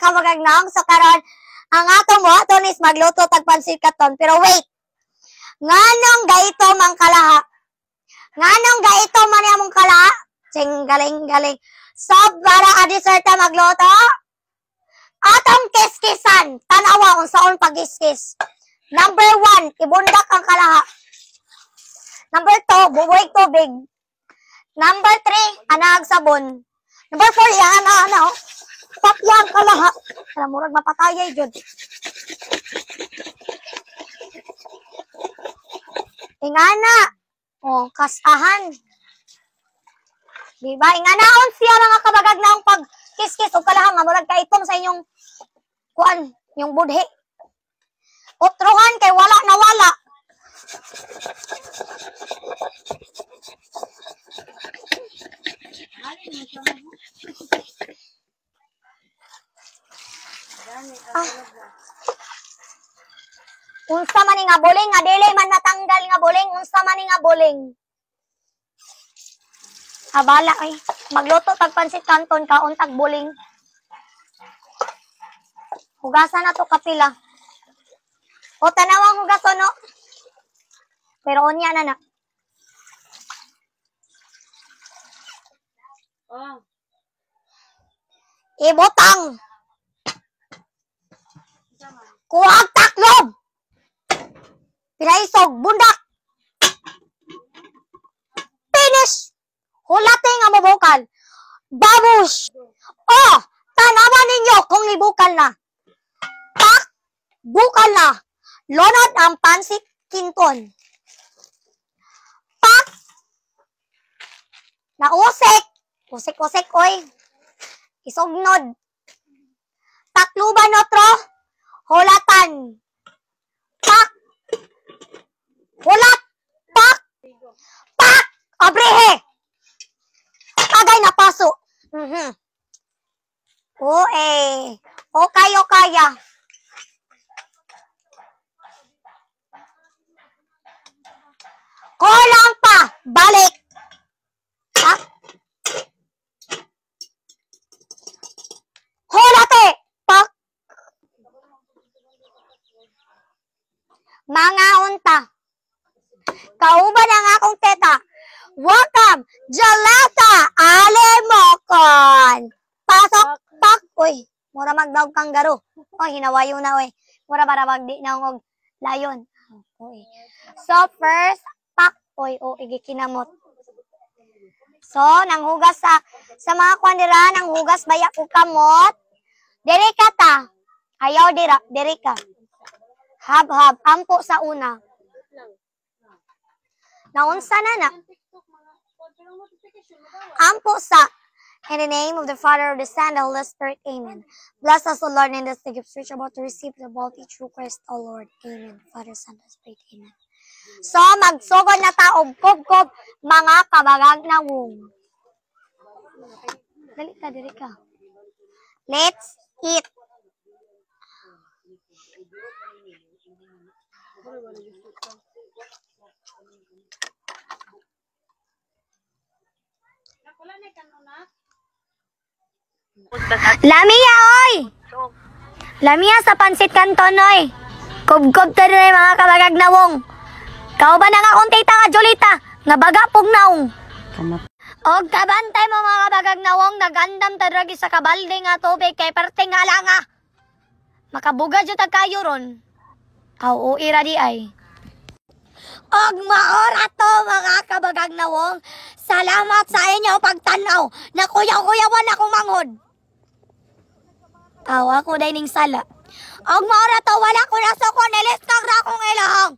kabagagnaong. So karon ang atong buhaton is magluto tag pansit katon. Pero wait. Nganong gaito mang kalaha? Nganong gaito man among kalaha? Sing galing-galing. So para a dessert ta magluto. Atong kiskisan. Tanawa kung saan pag-kiskis. Number 1, ibundak ang kalaha. Number 2, bubuig tubig. Number 3, anahag sabon. Number 4, ana. Patyang kalaha. Alam mo, mapatayay dyan. Ingana. O, kasahan. Diba? Inganaon siya mga kabagag na ang pag-kiskis o kalaha. Murag kaitom sa inyong kuan, yung budhe. Utruhan kay wala na wala. Unsa man nga buling nga dili man natanggal nga buling, unsa man nga buling. Abala ay magluto tag pansit kanton kaon tag buling. Hugasan na to kapila. O tanawang hugason no. Pero unya na na. Oh. Ibutang. Kuwag taklob. Pinaisog, bundak. Finish. Hulate nga mabukal. Babush. Oh, tanaman ninyo kung ibukal na. Tak, bukal na. Lonod ang pansit kinton. Pak. Nausik. Usik-usik, oy. Isugnod. Takluban otro. Hulatan. Pak. Hulat. Pak. Pak. Abrehe. Agay na paso. O kaya. Kulang pa. Balik. Pak. Hulate. Pak. Mga unta. Kauban ang akong teta. Welcome, Jalata Alemokon. Pasok, pak. Uy, mura magdawag kang garo. Uy, hinawayo na, uy. Mura para magdi na ngog layon. Uy. So, first, pak. Uy, igikinamot. So, nanghugas sa mga kwandira, nanghugas bayak ko kamot. Diri ka ta. Ayaw dira, diri ka. Hab-hab, ampo sa una. Naunsa na. Ampo sa. In the name of the Father, of the Son, and the Holy Spirit. Amen. Bless us, O Lord, in this the gifts which are about to receive the bounty through Christ, O Lord. Amen. Father, Son, and Spirit. Amen. So, magsugod na ta og kob-kob mga kabagag na wong. Dali ka, diri ka. Let's eat. Lamia, oy! Lamia sa pansit kanton, oy! Kob-kob ta rin mga kabagag na wong. Kau ba na nga kung tita nga Jolita, nga baga pong naong. Og kabantay mo mga kabagag na wong, nagandam ta dragi sa kabalde nga tubig, kay parte nga lang nga. Makabuga dyan kayo ron. Ira di ay. Og maora to mga kabagag na wong. Salamat sa inyo pagtanaw. Nakuyaw-kuyawan akong mangod. Tawa ko dining sala. Og maora to wala ko na soko nilis kang rakong ilahang.